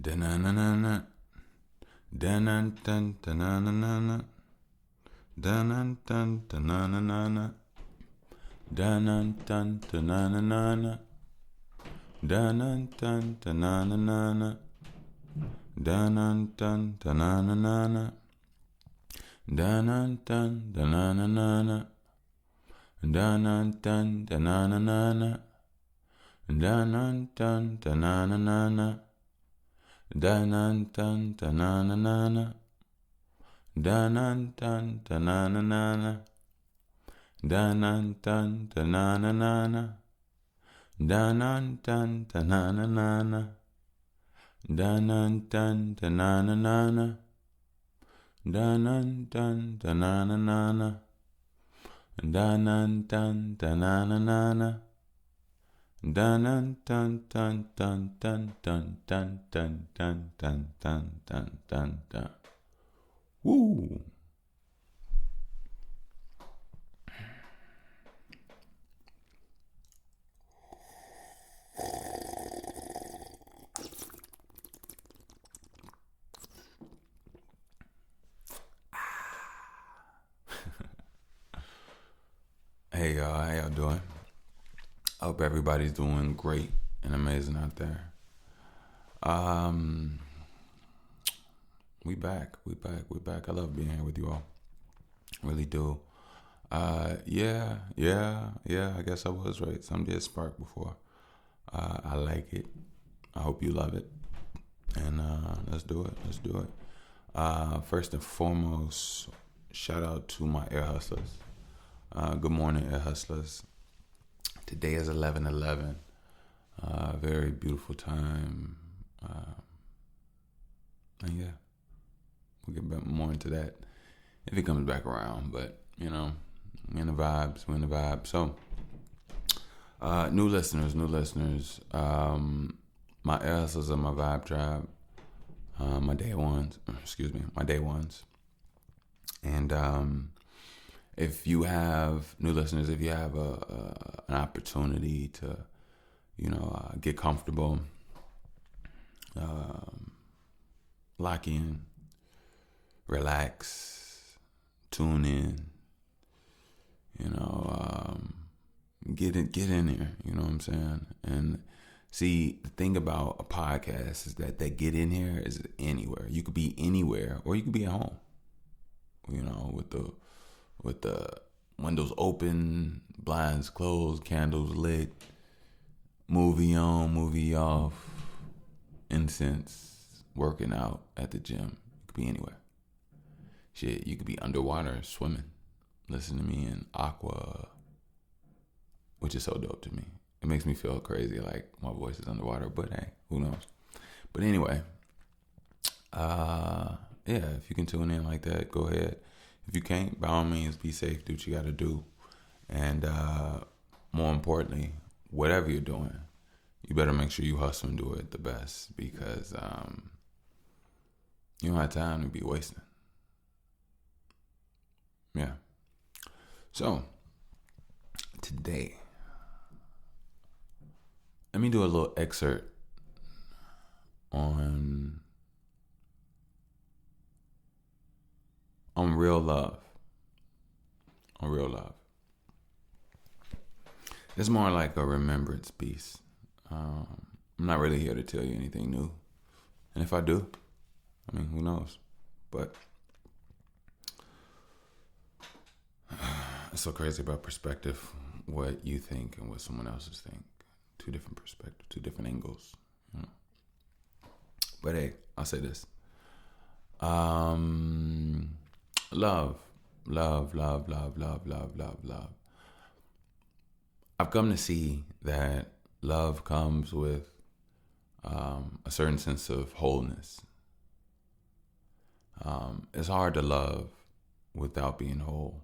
Da-na-na-na-na. Da-na-dun-da-na-na-na-na. Da-na-dun-da-na-na-na-na. Da-na-dun-da-na-na-na-na. Da-na-dun-da-na-na-na-na. Da-na-dun-da-na-na-na-na. Da-na-dun-da-na-na-na-na. Da-na-dun-da-na-na-na-na. Da-na-dun-da-na-na-na-na. Da-na-dun-da-na-na-na-na. Da-na-dun-da-na-na-na-na. Da-na-dun-da-na-na-na-na. Da-na-dun-da-na-na-na-na. Da-na-dun-da-na-na-na-na. Da-na-dun-da-na-na-na-na. Da-na-dun-da-na-na-na-na. Dun-dun-dun-dun-dun-dun-dun-dun-dun-dun-dun-dun-dun. Woo! Hey y'all, how y'all doing? I hope everybody's doing great and amazing out there. Um, we back. I love being here with you all. Really do. Yeah. I guess I was right. Some did spark before. I like it. I hope you love it. And let's do it. First and foremost, shout out to my Air Hustlers. Good morning, Air Hustlers. Today is 11/11. Very beautiful time. And yeah, we'll get more into that if he comes back around. But, we're in the vibes. So, new listeners. My Air Hustlers are my vibe tribe. My day ones. And if you have new listeners, if you have an opportunity to, get comfortable, lock in, relax, tune in, get in there. You know what I'm saying? And see, the thing about a podcast is that get in here is anywhere. You could be anywhere, or you could be at home. With the windows open, blinds closed, candles lit, movie on, movie off, incense, working out at the gym. You could be anywhere. Shit, you could be underwater swimming, listening to me in aqua, which is so dope to me. It makes me feel crazy, like my voice is underwater, but hey, who knows? But anyway, if you can tune in like that, go ahead. If you can't, by all means, be safe, do what you got to do. And more importantly, whatever you're doing, you better make sure you hustle and do it the best, because you don't have time to be wasting. Yeah. So, today, let me do a little excerpt on real love. It's more like a remembrance piece. I'm not really here to tell you anything new. And if I do, who knows? But it's so crazy about perspective, what you think and what someone else's think. Two different perspectives, two different angles. But hey, I'll say this. Love. I've come to see that love comes with a certain sense of wholeness. It's hard to love without being whole.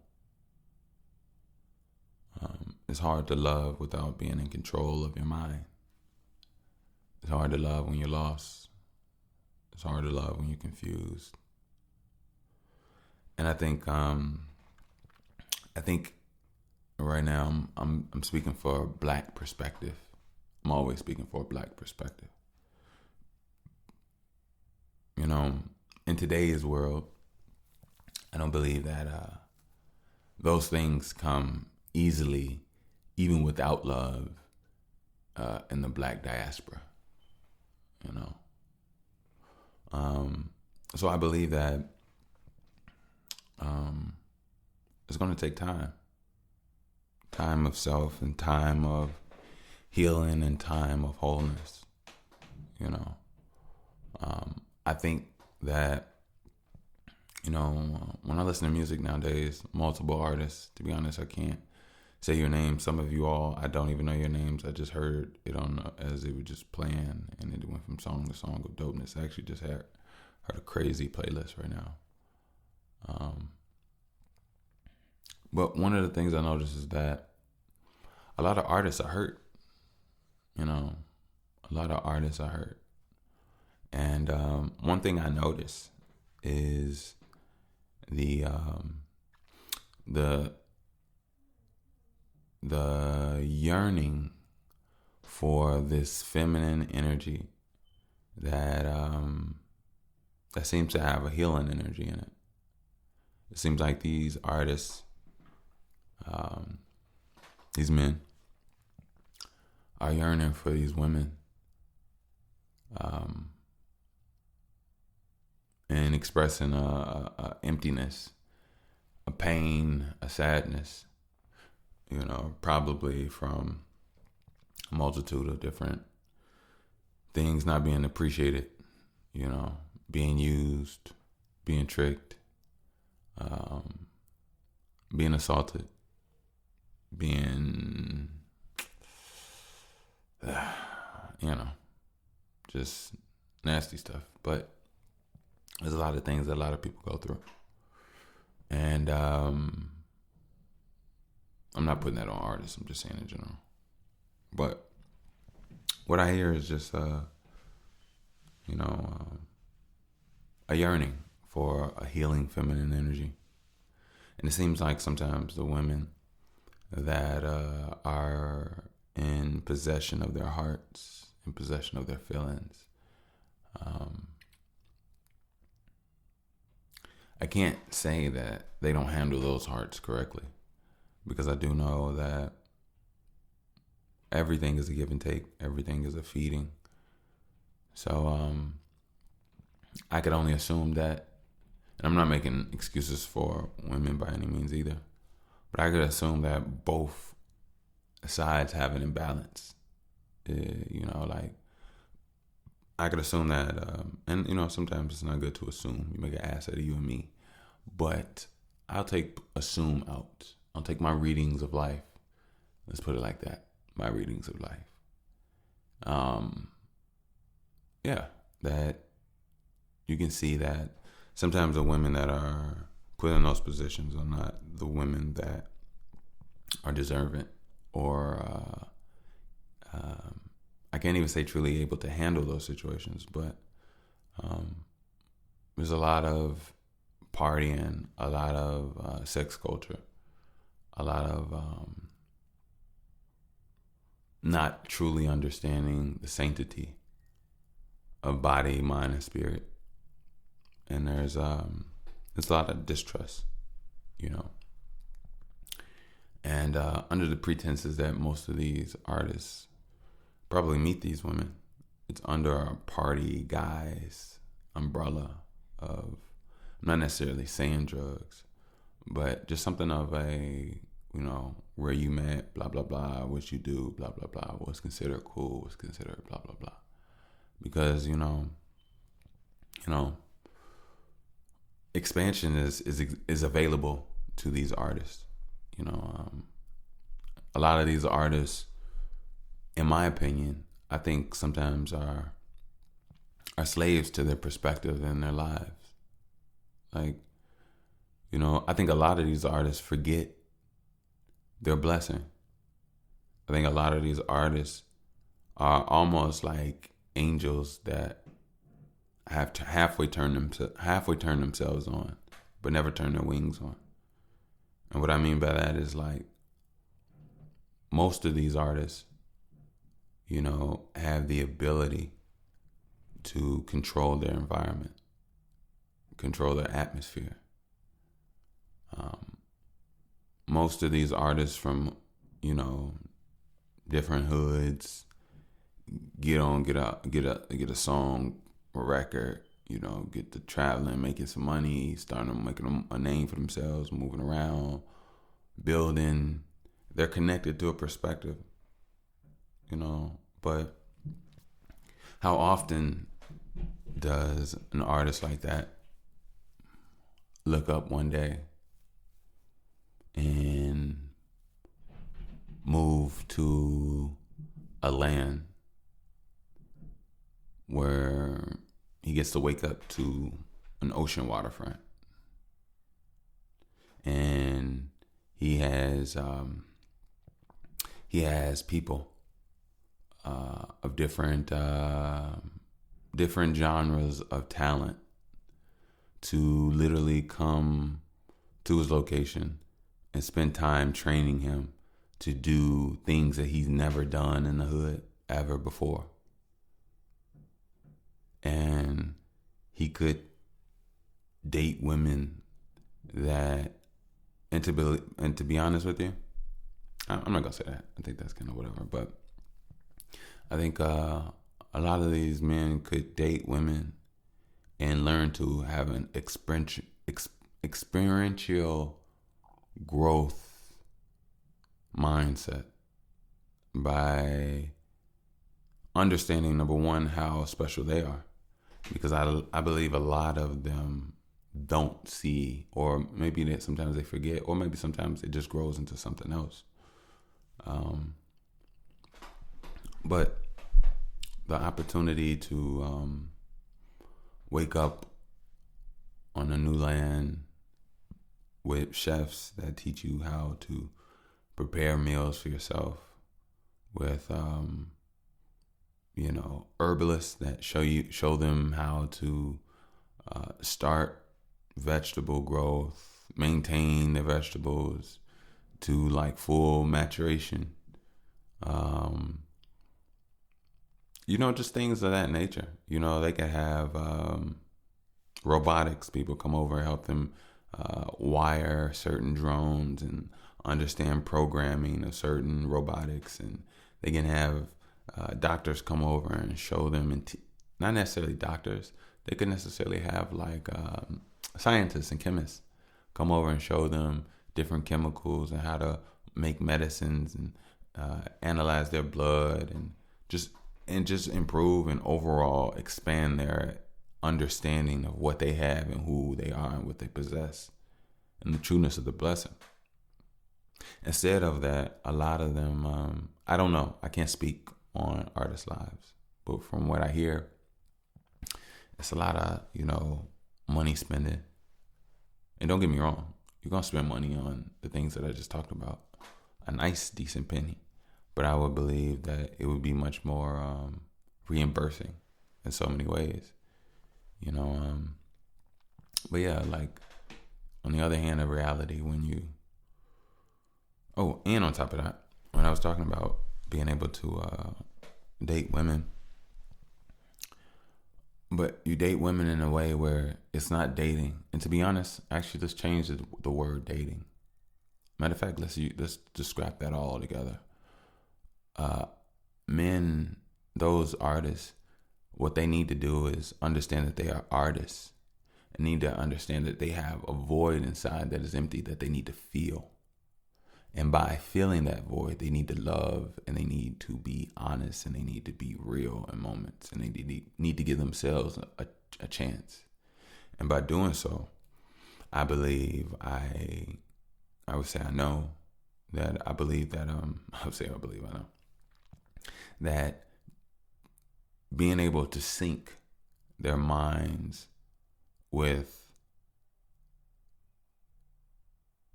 It's hard to love without being in control of your mind. It's hard to love when you're lost. It's hard to love when you're confused. And I think right now I'm speaking for a black perspective. I'm always speaking for a black perspective. in today's world, I don't believe that those things come easily, even without love, in the Black diaspora. You know, so I believe that it's going to take time of self and time of healing and time of wholeness. You know, I think that, you know, when I listen to music nowadays, multiple artists, to be honest, I can't say your name. Some of you all, I don't even know your names. I just heard it on as it was just playing, and it went from song to song of dopeness. I actually just heard a crazy playlist right now. But one of the things I noticed is that a lot of artists are hurt. You know, a lot of artists are hurt. And one thing I noticed is the yearning for this feminine energy that seems to have a healing energy in it. It seems like these artists, these men, are yearning for these women, and expressing a emptiness, a pain, a sadness, you know, probably from a multitude of different things not being appreciated, you know, being used, being tricked, being assaulted, being, you know, just nasty stuff. But there's a lot of things that a lot of people go through. And I'm not putting that on artists. I'm just saying in general. But what I hear is just, you know, a yearning for a healing feminine energy. And it seems like sometimes the women that are in possession of their hearts, in possession of their feelings, I can't say that they don't handle those hearts correctly, because I do know that everything is a give and take. Everything is a feeding. So I could only assume that, and I'm not making excuses for women by any means either, but I could assume that both sides have an imbalance. You know, like, I could assume that, and you know, sometimes it's not good to assume. You make an ass out of you and me. But I'll take assume out. I'll take my readings of life. Let's put it like that. My readings of life. Yeah, that you can see that sometimes the women that are put in those positions are not the women that are deserving, or I can't even say truly able to handle those situations, but there's a lot of partying, a lot of sex culture, a lot of not truly understanding the sanctity of body, mind, and spirit. And there's a lot of distrust, you know. And under the pretenses that most of these artists probably meet these women, it's under a party guy's umbrella of, not necessarily saying drugs, but just something of a, you know, where you met, blah, blah, blah, what you do, blah, blah, blah, what's considered cool, what's considered blah, blah, blah. Because, you know, expansion is available to these artists. You know, a lot of these artists, in my opinion, I think sometimes are slaves to their perspective and their lives. Like, you know, I think a lot of these artists forget their blessing. I think a lot of these artists are almost like angels that have to halfway turn themselves on, but never turn their wings on. And what I mean by that is, like, most of these artists, you know, have the ability to control their environment, control the atmosphere. Most of these artists from, different hoods get a song or record, get to traveling, making some money, starting making a name for themselves, moving around, building. They're connected to a perspective, but how often does an artist like that look up one day and move to a land where he gets to wake up to an ocean waterfront, and he has people of different genres of talent to literally come to his location and spend time training him to do things that he's never done in the hood ever before. And he could date women that, and to be honest with you, I'm not gonna say that. I think that's kind of whatever, but I think a lot of these men could date women and learn to have an experiential growth mindset by understanding, number one, how special they are. Because I believe a lot of them don't see, or maybe that sometimes they forget, or maybe sometimes it just grows into something else. But the opportunity to wake up on a new land with chefs that teach you how to prepare meals for yourself, with herbalists that show them how to start vegetable growth, maintain their vegetables to like full maturation. Just things of that nature. They could have robotics people come over and help them wire certain drones and understand programming of certain robotics, and they can have doctors come over and show them, and not necessarily doctors, they could necessarily have like scientists and chemists come over and show them different chemicals and how to make medicines and analyze their blood and just improve and overall expand their understanding of what they have and who they are and what they possess and the trueness of the blessing. Instead of that, a lot of them, I don't know, I can't speak on artists' lives, but from what I hear, it's a lot of, money spending. And don't get me wrong, you're going to spend money on the things that I just talked about, a nice, decent penny. But I would believe that it would be much more reimbursing in so many ways, But yeah, like on the other hand of reality, and on top of that, when I was talking about being able to date women, but you date women in a way where it's not dating. And to be honest, actually, let's change the word dating. Matter of fact, let's just scrap that all together. Men, those artists, what they need to do is understand that they are artists and need to understand that they have a void inside that is empty that they need to feel. And by feeling that void, they need to love, and they need to be honest, and they need to be real in moments, and they need to give themselves a chance. And by doing so, I believe I would say I know that I believe that that being able to sync their minds with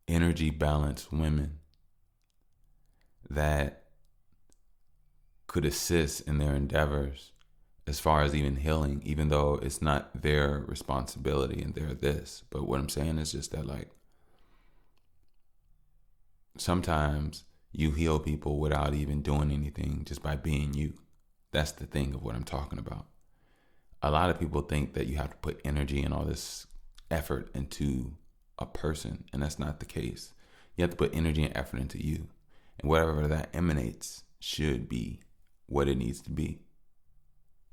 energy balanced women that could assist in their endeavors as far as even healing, even though it's not their responsibility and they're this. But what I'm saying is just that, like, sometimes you heal people without even doing anything, just by being you. That's the thing of what I'm talking about. A lot of people think that you have to put energy and all this effort into a person, and that's not the case. You have to put energy and effort into you, and whatever that emanates should be what it needs to be.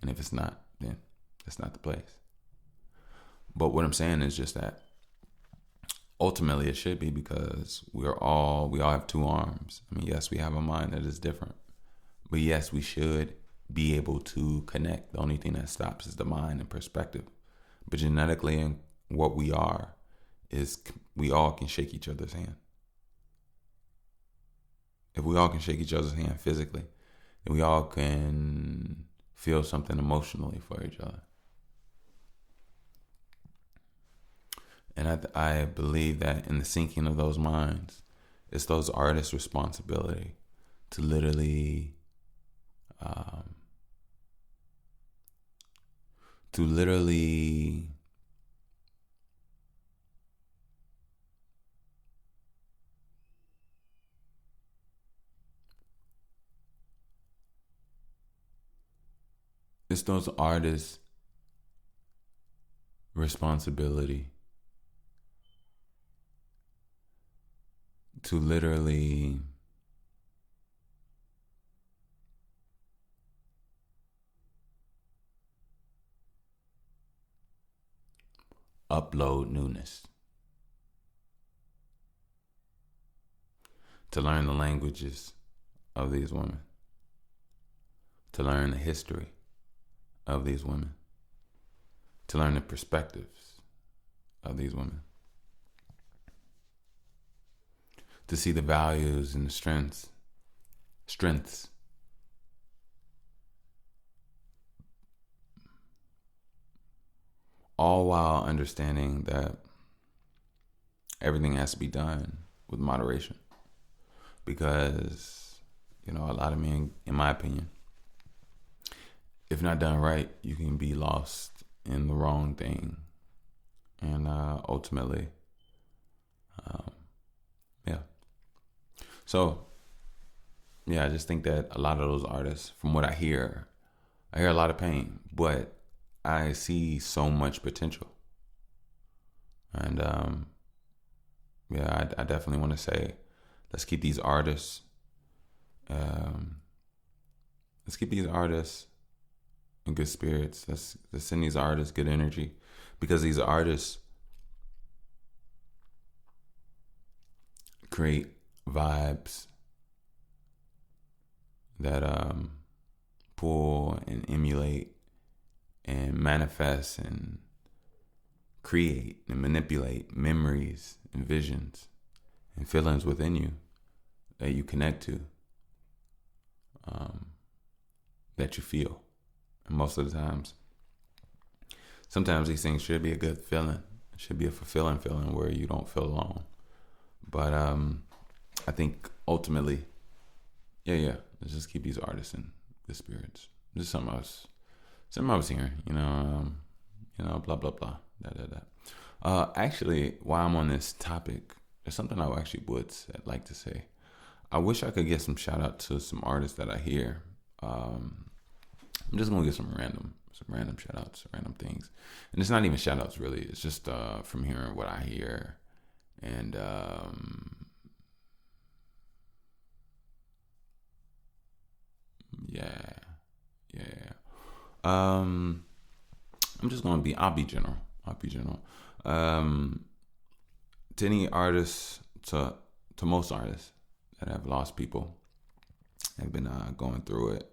And if it's not, then that's not the place. But what I'm saying is just that ultimately it should be, because we all have two arms. I mean, yes, we have a mind that is different, but yes, we should be able to connect. The only thing that stops is the mind and perspective. But genetically, and what we are is we all can shake each other's hand. If we all can shake each other's hand physically, then we all can feel something emotionally for each other. And I believe that in the sinking of those minds, it's those artists' responsibility to literally it's those artists' responsibility to literally upload newness, to learn the languages of these women, to learn the history of these women, to learn the perspectives of these women, to see the values and the strengths, all while understanding that everything has to be done with moderation. Because, a lot of men, in my opinion, if not done right, you can be lost in the wrong thing. And ultimately, yeah. So, yeah, I just think that a lot of those artists, from what I hear a lot of pain, but I see so much potential. And I definitely want to say, let's keep these artists in good spirits. Let's send these artists good energy, because these artists create vibes that pull and emulate and manifest and create and manipulate memories and visions and feelings within you that you connect to, that you feel. And most of the times, sometimes these things should be a good feeling. It should be a fulfilling feeling where you don't feel alone. But I think ultimately, let's just keep these artists in good spirits. Just something I was hearing, blah, blah, blah, actually, while I'm on this topic, there's something I actually would like to say. I wish I could get some shout out to some artists that I hear. I'm just gonna get some random shout outs, random things. And it's not even shout outs really, it's just from hearing what I hear. And I'm just gonna I'll be general. To any artists, to most artists that have lost people, have been going through it,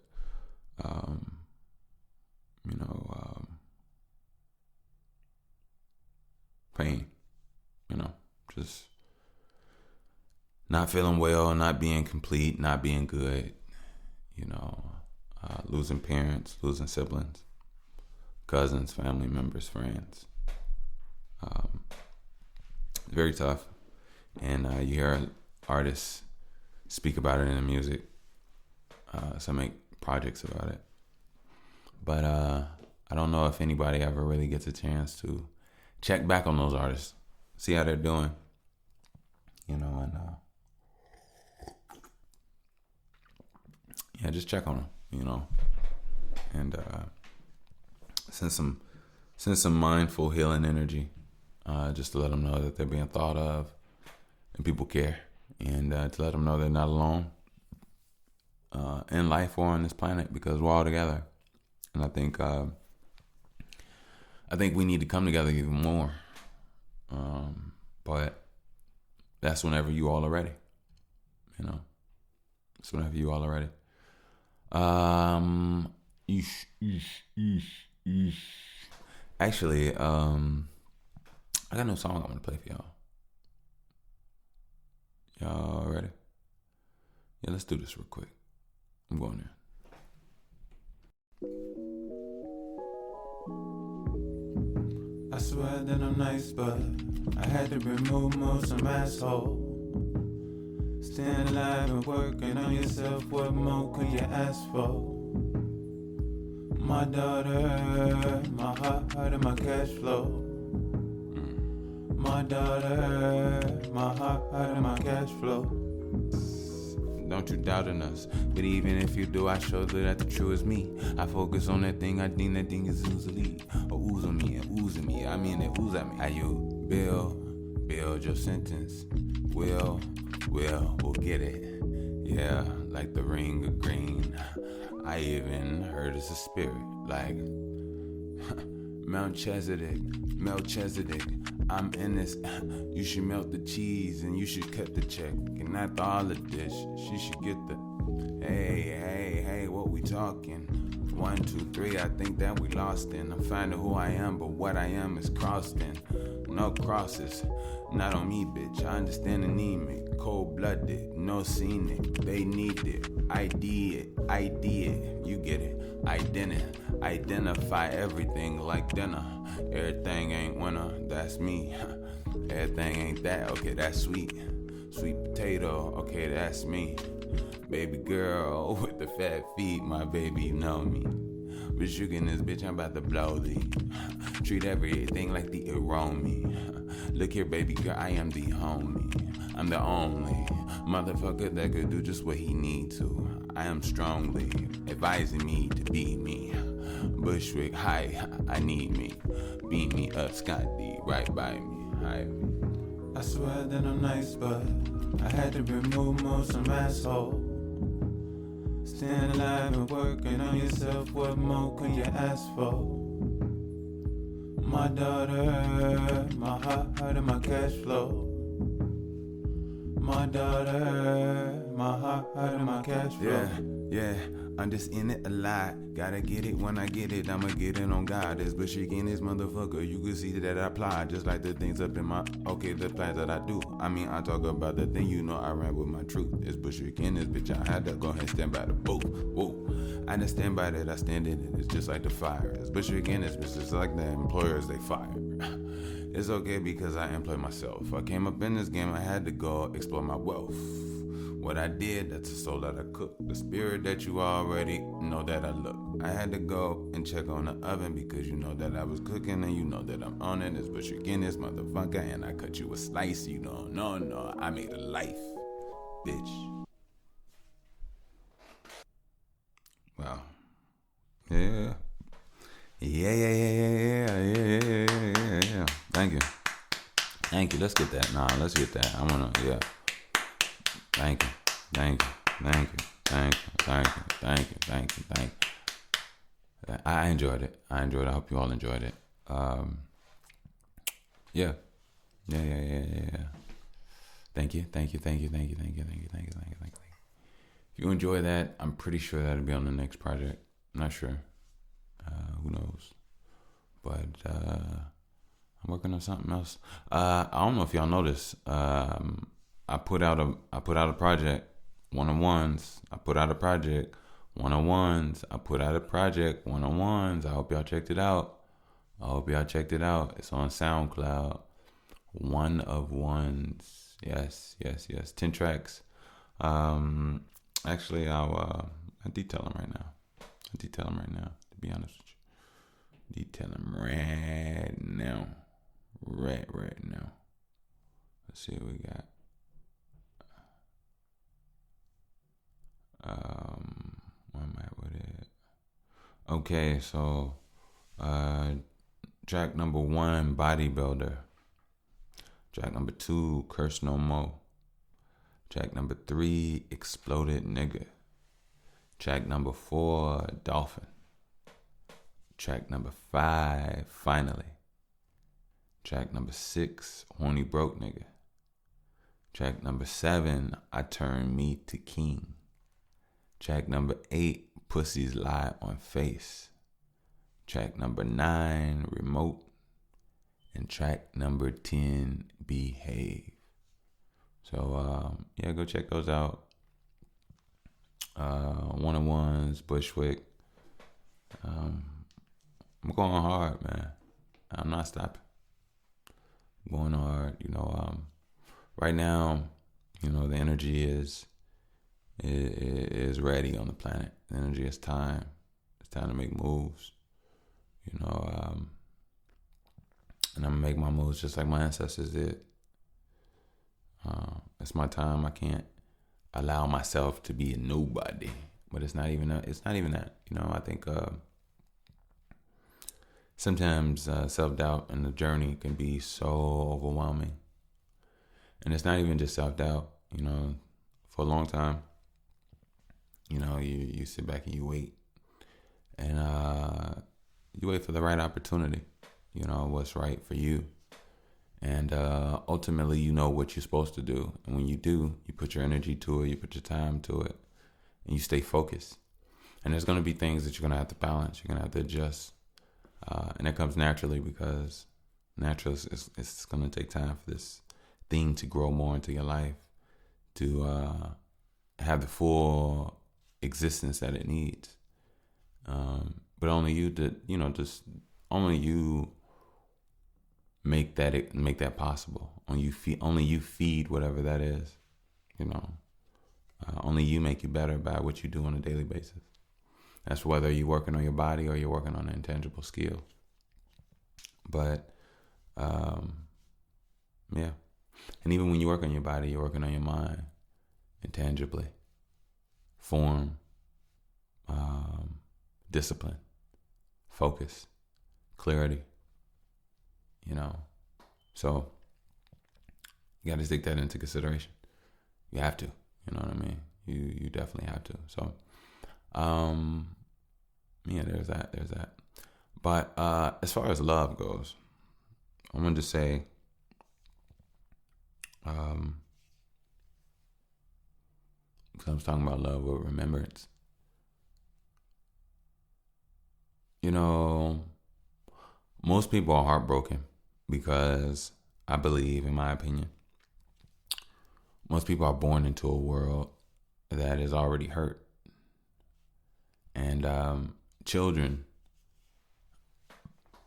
pain, just not feeling well, not being complete, not being good, losing parents, losing siblings, cousins, family members, friends. Very tough. And you hear artists speak about it in the music. Some make projects about it. But I don't know if anybody ever really gets a chance to check back on those artists, see how they're doing, and just check on them, and send some mindful healing energy just to let them know that they're being thought of and people care, and to let them know they're not alone in life or on this planet, because we're all together. And I think we need to come together even more. But that's whenever you all are ready. It's whenever you all are ready. Actually, I got no song I'm gonna play for y'all. Y'all ready? Yeah, let's do this real quick. I'm going there. I swear that I'm nice, but I had to remove some asshole. Staying alive and working on yourself, what more could you ask for? My daughter, my heart and my cash flow. My daughter, my heart and my cash flow. Don't you doubt in us, but even if you do, I show that the true is me. I focus on that thing, I think that thing is oozily, or ooze on me, and oozing me. I mean, it ooze at me. How you build your sentence? We'll get it. Yeah, like the ring of green. I even heard it's a spirit, like Melchizedek. I'm in this. You should melt the cheese and you should cut the check. And after all of this, she should get the. Hey, what we talking? 1, 2, 3, I think that we lost in. I'm finding who I am, but what I am is crossed in. No crosses, not on me, bitch. I understand anemic, cold-blooded, no scenic. They need it. I did, you get it. Identify everything like dinner. Everything ain't winner, that's me. Everything ain't that, okay, that's sweet. Sweet potato, okay, that's me. Baby girl with the fat feet, my baby, you know me. But you in this bitch, I'm about to blow thee. Treat everything like the aroma. Look here, baby girl, I am the homie. I'm the only motherfucker that could do just what he need to. I am strongly advising me to be me. Bushwick high, I need me. Beat me up, Scott D, right by me. Hi. I swear that I'm nice, but I had to remove some asshole. Staying alive and working on yourself, what more can you ask for? My daughter, my heart and my cash flow. My daughter, my heart and my cash flow. Yeah, I'm just in it a lot. Gotta get it when I get it, I'ma get it on God. This bush again, this motherfucker, you can see that I apply. Just like the things up in my, the plans that I do. I mean, I talk about the thing, I ran with my truth. This bush again, this bitch, I had to go ahead and stand by the booth. Whoa, I didn't stand by that, I stand in it. It's just like the fire. This bush again, this bitch, just like the employers they fire. It's okay because I employ myself. I came up in this game, I had to go explore my wealth. What I did, that's the soul that I cooked. The spirit that you already know that I look. I had to go and check on the oven because you know that I was cooking and you know that I'm on it. It's but you again, this motherfucker, and I cut you a slice. You know, no, I made a life, bitch. Wow. Yeah. Thank you. Let's get that. Let's get that. I wanna, yeah. Thank you. I enjoyed it. I hope you all enjoyed it. Yeah. Thank you. If you enjoy that, I'm pretty sure that'll be on the next project. I'm not sure. Who knows? But I'm working on something else. I don't know if y'all noticed. I put out a project, one-on-ones. I put out a project, one-on-ones. I hope y'all checked it out. It's on SoundCloud. One of ones. Yes. 10 tracks. Actually, I'll detail them right now. To be honest with you. Detail them right now. Right now. Let's see what we got. Where am I with it? Okay, so track number 1, Bodybuilder. Track number 2, Curse No More. Track number 3, Exploded Nigga. Track number 4, Dolphin. Track number 5, Finally. Track number 6, Horny Broke Nigga. Track number 7, I Turn Me to King. Track number 8, Pussies Lie on Face. Track number 9, Remote. And track number 10, Behave. So, go check those out. 101's, Bushwick. I'm going hard, man. I'm not stopping. I'm going hard. Right now, the energy is ready on the planet. The energy is time. It's time to make moves. And I'm gonna make my moves just like my ancestors did. It's my time. I can't allow myself to be a nobody. But it's not even that. I think sometimes self-doubt in the journey can be so overwhelming. And it's not even just self-doubt. For a long time, you sit back and you wait. And you wait for the right opportunity. What's right for you. And ultimately, you know what you're supposed to do. And when you do, you put your energy to it, you put your time to it, and you stay focused. And there's going to be things that you're going to have to balance. You're going to have to adjust. And that comes naturally because it's going to take time for this thing to grow more into your life, to have the full existence that it needs. But only you only you make that possible. Only you feed whatever that is. Only you make you better by what you do on a daily basis. That's whether you're working on your body or you're working on an intangible skill. But and even when you work on your body, you're working on your mind intangibly. Form, discipline, focus, clarity. So you got to take that into consideration. You have to, you know what I mean? You definitely have to. So, there's that. But as far as love goes, I'm going to just say, because I was talking about love with remembrance. Most people are heartbroken because I believe, in my opinion, most people are born into a world that is already hurt. And children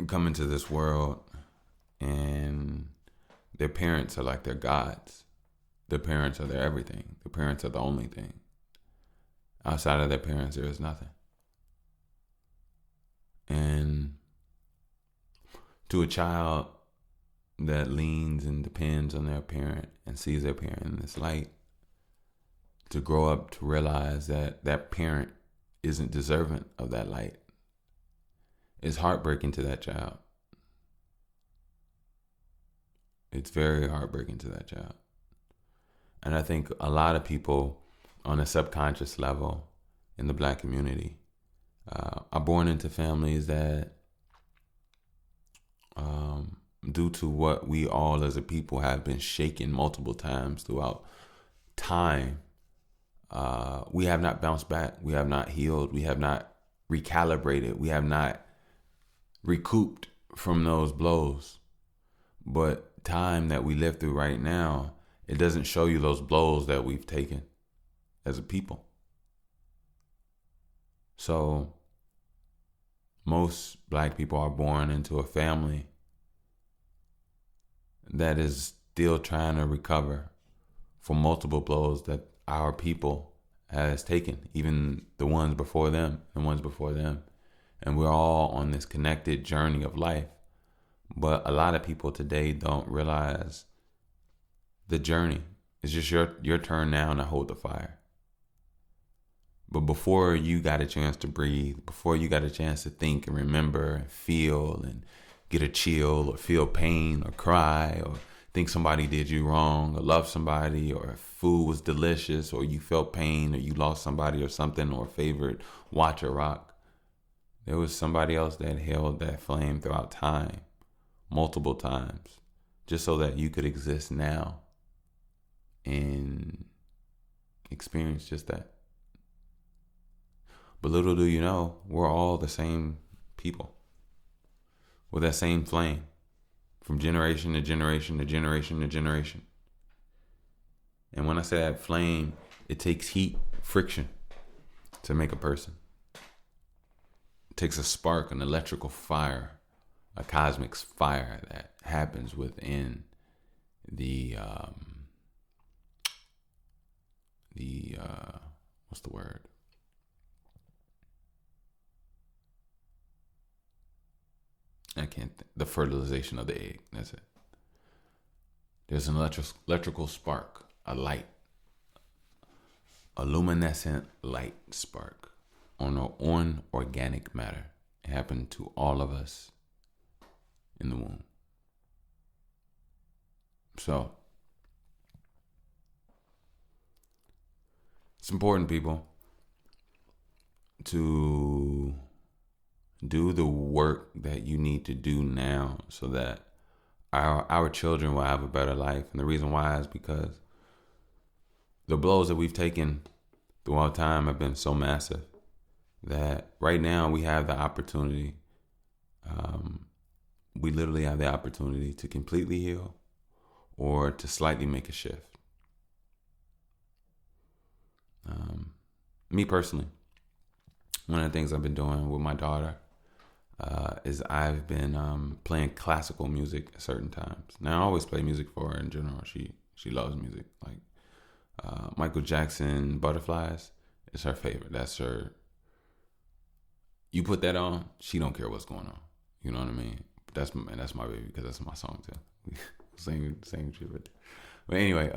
come into this world and their parents are like their gods. Their parents are their everything. Their parents are the only thing. Outside of their parents, there is nothing. And to a child that leans and depends on their parent and sees their parent in this light, to grow up to realize that that parent isn't deserving of that light is heartbreaking to that child. It's very heartbreaking to that child. And I think a lot of people on a subconscious level in the Black community are born into families that, due to what we all as a people have been shaken multiple times throughout time, we have not bounced back. We have not healed. We have not recalibrated. We have not recouped from those blows. But time that we live through right now, it doesn't show you those blows that we've taken as a people. So most Black people are born into a family that is still trying to recover from multiple blows that our people has taken, even the ones before them, And we're all on this connected journey of life. But a lot of people today don't realize the journey. It's just your turn now to hold the fire. But before you got a chance to breathe, before you got a chance to think and remember and feel and get a chill or feel pain or cry or think somebody did you wrong, or love somebody, or if food was delicious, or you felt pain, or you lost somebody or something, or favorite watch or rock, there was somebody else that held that flame throughout time, multiple times, just so that you could exist now and experience just that. But little do you know, we're all the same people with that same flame from generation to generation to generation to generation. And when I say that flame, it takes heat, friction to make a person. It takes a spark, an electrical fire, a cosmic fire that happens within the what's the word? The fertilization of the egg. That's it. There's an electrical spark, a light, a luminescent light spark on organic matter. It happened to all of us in the womb. So it's important, people, to do the work that you need to do now so that our children will have a better life. And the reason why is because the blows that we've taken throughout time have been so massive that right now we have the opportunity. We literally have the opportunity to completely heal or to slightly make a shift. Me personally, one of the things I've been doing with my daughter is I've been playing classical music at certain times. Now I always play music for her in general. She loves music. Like Michael Jackson, Butterflies is her favorite. That's her. You put that on, she don't care what's going on. You know what I mean? That's my baby because that's my song too. same shit. But anyway,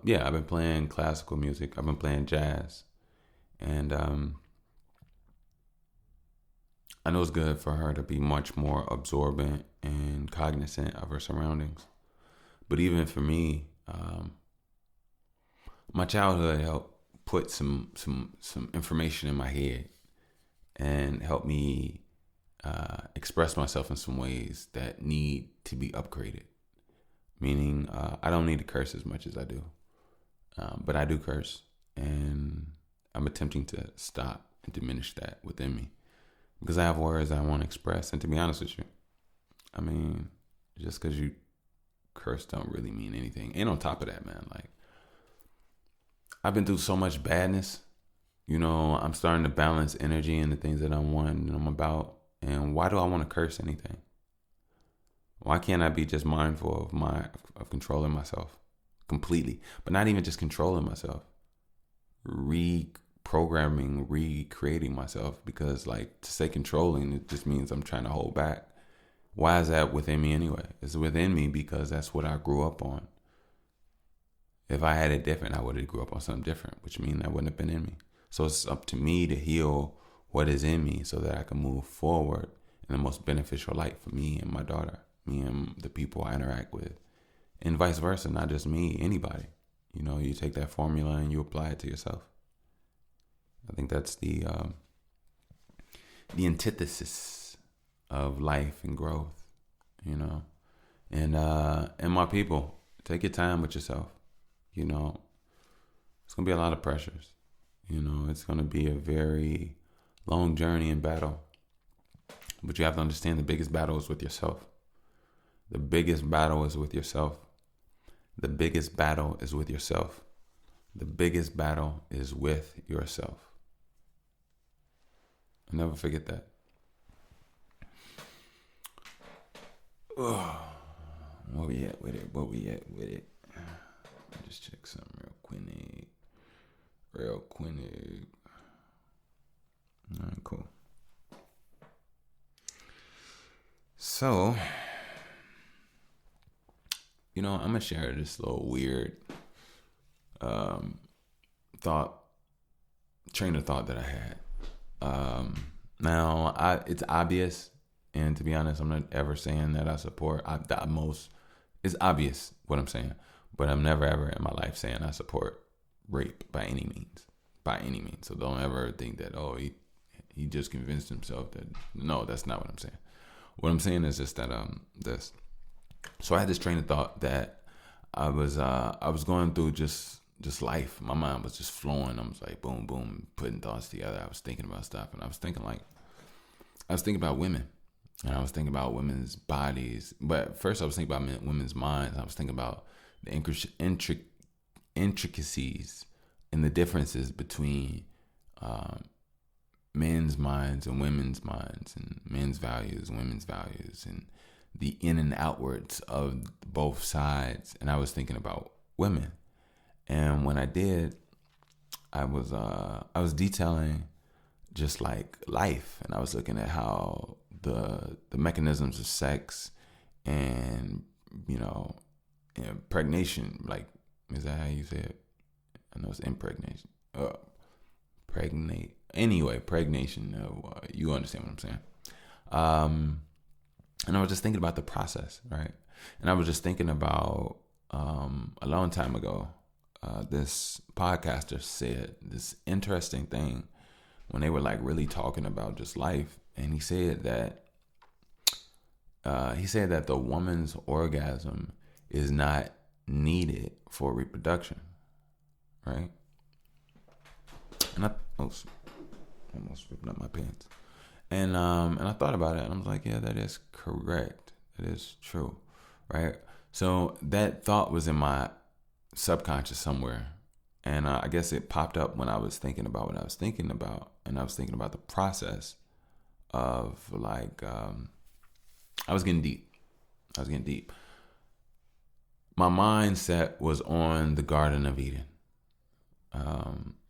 yeah, I've been playing classical music. I've been playing jazz, and I know it's good for her to be much more absorbent and cognizant of her surroundings. But even for me, my childhood helped put some information in my head and help me express myself in some ways that need to be upgraded. Meaning, I don't need to curse as much as I do, but I do curse, and I'm attempting to stop and diminish that within me because I have words I want to express. And to be honest with you, I mean, just because you curse don't really mean anything. And on top of that, man, like, I've been through so much badness. You know, I'm starting to balance energy and the things that I want and I'm about. And why do I want to curse anything? Why can't I be just mindful of controlling myself completely, but not even just controlling myself, reprogramming, recreating myself? Because like to say controlling, it just means I'm trying to hold back. Why is that within me anyway? It's within me because that's what I grew up on. If I had it different, I would have grew up on something different, which means that wouldn't have been in me. So it's up to me to heal what is in me so that I can move forward in the most beneficial light for me and my daughter, me and the people I interact with, and vice versa, not just me, anybody. You know, you take that formula and you apply it to yourself. I think that's the antithesis of life and growth, you know. And my people, take your time with yourself. You know, it's gonna be a lot of pressures. You know, it's gonna be a very long journey and battle. But you have to understand the biggest battle is with yourself. The biggest battle is with yourself. The biggest battle is with yourself. The biggest battle is with yourself. I'll never forget that. Oh, where we at with it? Let me just check something real quick. All right, cool. So, you know, I'm gonna share this little weird train of thought that I had. Now, it's obvious And to be honest, I'm not ever saying that I support. It's obvious what I'm saying, but I'm never ever in my life saying I support rape by any means. By any means. So don't ever think that, oh, he just convinced himself that. No, that's not what I'm saying. What I'm saying is just that this. So I had this train of thought that I was going through just life. My mind was just flowing. I was like boom, boom, putting thoughts together. I was thinking about stuff, and I was thinking about women, and I was thinking about women's bodies. But first, I was thinking about women's minds. I was thinking about the intricacies and the differences between men's minds and women's minds, and men's values and women's values, and the in and outwards of both sides. And I was thinking about women. And when I did, I was detailing just like life, and I was looking at how the mechanisms of sex and impregnation, like, is that how you say it? I know it's impregnation. Pregnation. You understand what I'm saying? And I was just thinking about the process, right? And I was just thinking about a long time ago, this podcaster said this interesting thing when they were like really talking about just life, and he said that the woman's orgasm is not needed for reproduction, right? And I almost ripped up my pants. And I thought about it, and I was like, yeah, that is correct. That is true, right? So that thought was in my subconscious somewhere, and I guess it popped up when I was thinking about what I was thinking about, and I was thinking about the process of like, I was getting deep. My mindset was on the Garden of Eden.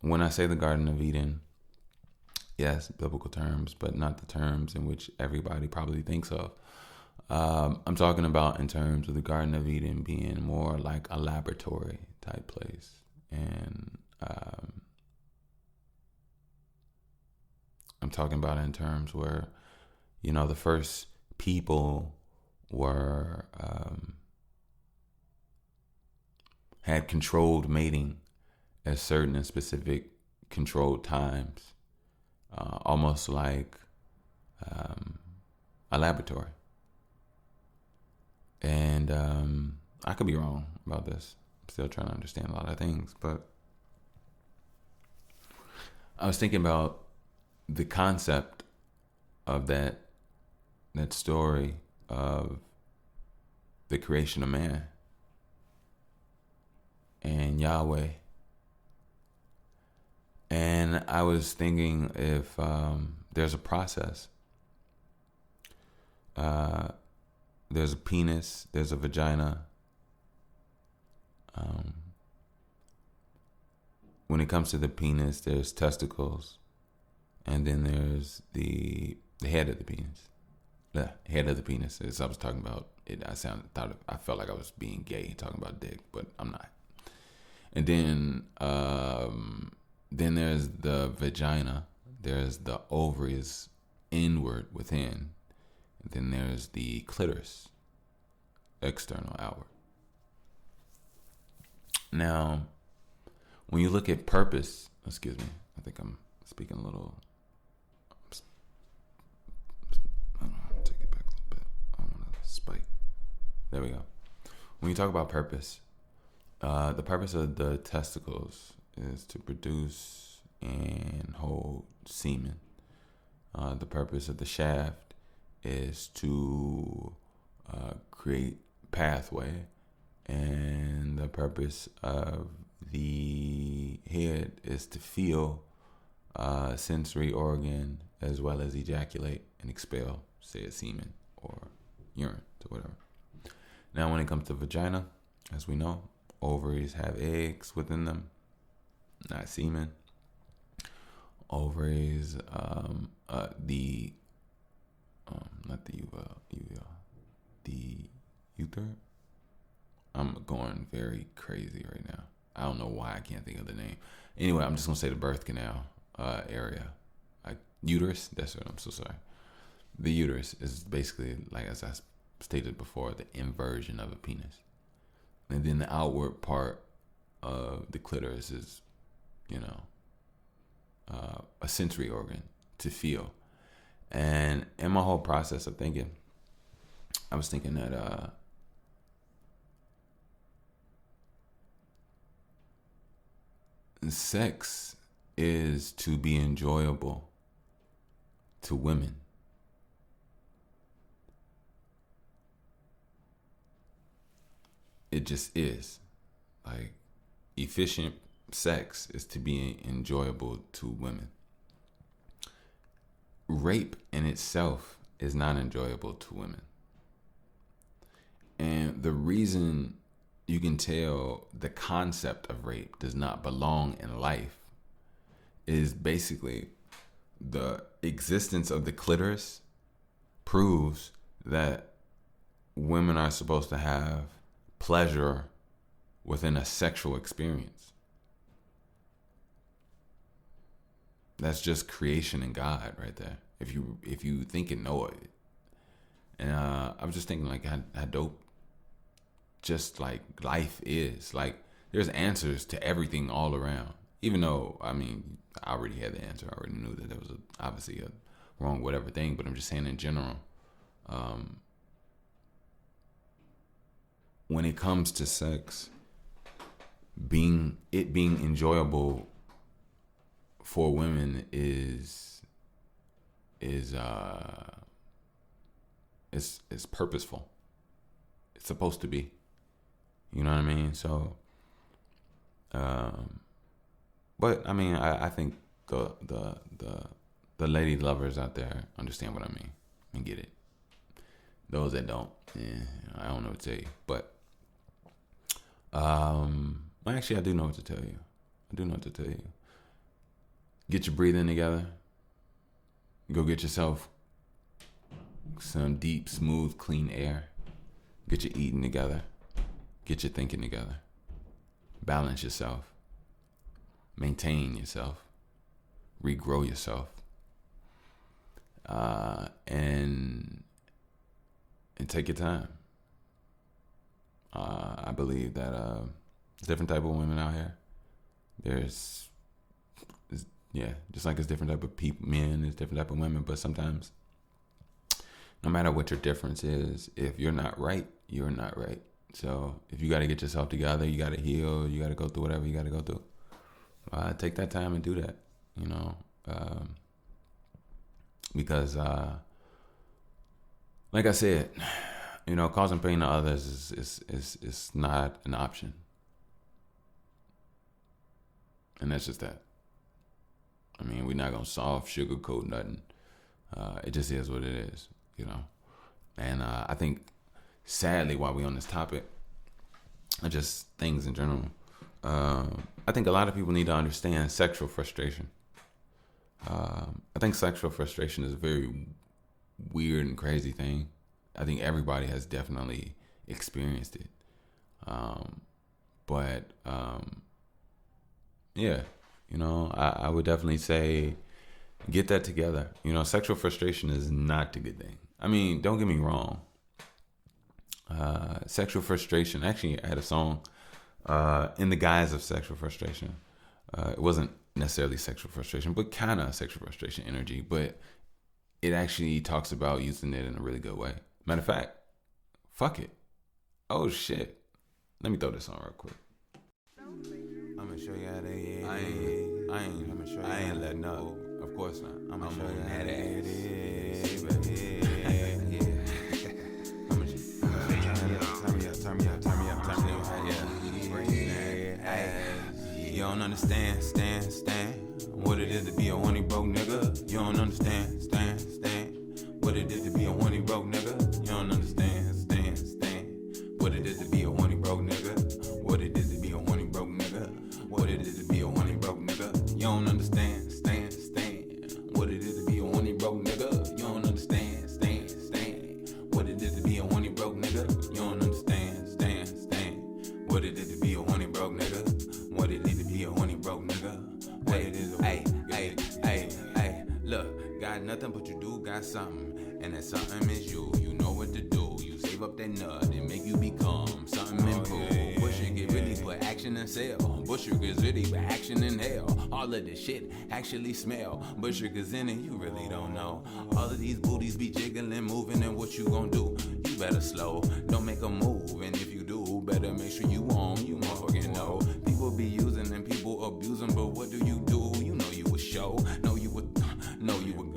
When I say the Garden of Eden, yes, biblical terms, but not the terms in which everybody probably thinks of. I'm talking about in terms of the Garden of Eden being more like a laboratory type place. And I'm talking about in terms where, the first people were, had controlled mating at certain and specific controlled times. Almost like a laboratory. And I could be wrong about this. I'm still trying to understand a lot of things, but I was thinking about the concept of that story of the creation of man and Yahweh. And I was thinking if there's a process. There's a penis, there's a vagina. When it comes to the penis, there's testicles. And then there's the head of the penis. The head of the penis. As I was talking about it, I felt like I was being gay talking about dick, but I'm not. And then there's the vagina. There's the ovaries inward within. And then there's the clitoris, external, outward. Now, when you look at purpose, excuse me, I think I'm speaking a little. I don't know, take it back a little bit. I don't want to spike. There we go. When you talk about purpose, the purpose of the testicles is to produce and hold semen. The purpose of the shaft is to create pathway, and the purpose of the head is to feel sensory organ as well as ejaculate and expel, say, a semen or urine or whatever. Now, when it comes to vagina, as we know, ovaries have eggs within them, not semen. Ovaries, not the uther. I'm going very crazy right now. I don't know why I can't think of the name. Anyway, I'm just gonna say the birth canal area, like uterus. That's what I'm so sorry. The uterus is basically, like as I stated before, the inversion of a penis. And then the outward part of the clitoris is, a sensory organ to feel. And in my whole process of thinking, I was thinking that sex is to be enjoyable to women. It just is. Like, efficient sex is to be enjoyable to women. Rape in itself is not enjoyable to women. And the reason you can tell the concept of rape does not belong in life is basically the existence of the clitoris proves that women are supposed to have pleasure within a sexual experience. That's just creation in God right there. If you think and know it. And I was just thinking, like, how dope just like life is. Like, there's answers to everything all around. Even though, I mean, I already had the answer. I already knew that there was obviously a wrong whatever thing. But I'm just saying in general, when it comes to sex, being enjoyable for women is purposeful. It's supposed to be. You know what I mean? So, but I mean, I think the lady lovers out there understand what I mean and get it. Those that don't, I don't know what to tell you. But actually, I do know what to tell you. Get your breathing together. Go get yourself some deep, smooth, clean air. Get your eating together. Get your thinking together. Balance yourself. Maintain yourself. Regrow yourself. And take your time. I believe that there's different type of women out here. There's just like it's different type of men, there's different type of women. But sometimes, no matter what your difference is, if you're not right, you're not right. So if you got to get yourself together, you got to heal, you got to go through whatever you got to go through. Take that time and do that, because like I said, causing pain to others is not an option. And that's just that. I mean, we're not going to sugarcoat nothing. It just is what it is, And I think, sadly, while we're on this topic, just things in general, I think a lot of people need to understand sexual frustration. I think sexual frustration is a very weird and crazy thing. I think everybody has definitely experienced it. I would definitely say get that together. Sexual frustration is not a good thing. I mean, don't get me wrong. Sexual frustration, actually, I had a song in the guise of sexual frustration. It wasn't necessarily sexual frustration, but kind of sexual frustration energy. But it actually talks about using it in a really good way. Matter of fact, fuck it. Oh, shit. Let me throw this on real quick. I'm going to show you how they I ain't letting up. Of course not. I'm going to show you how it is. Turn me up. You don't understand, stand. What it is to be a horny broke nigga. You don't understand, stand. What it is to be a horny broke nigga. You don't understand, stand. What it is to be a horny broke nigga. What it is to be a horny broke nigga. What it is to be a horny broke nigga. You don't understand, stand. What it is to be a horny broke nigga. You don't understand, stand. What it is to be a horny broke nigga. You don't understand, stand. What it is to be a horny broke nigga. What it is to be a horny broke nigga. What it is to be. Hey, look, got nothing but you do got something. And that something is you. You know what to do. You save up that nut and make you become something improved. Busher get really put action and sell. Busher gets really put action in hell. All of this shit actually smell. Busher gets in it, you really don't know. All of these booties be jiggling, moving, and what you gon' do? You better slow, don't make a move. And if you do, better make sure you own. You motherfucking know. People be using and people abusing, but what do? You know you would show. Know you would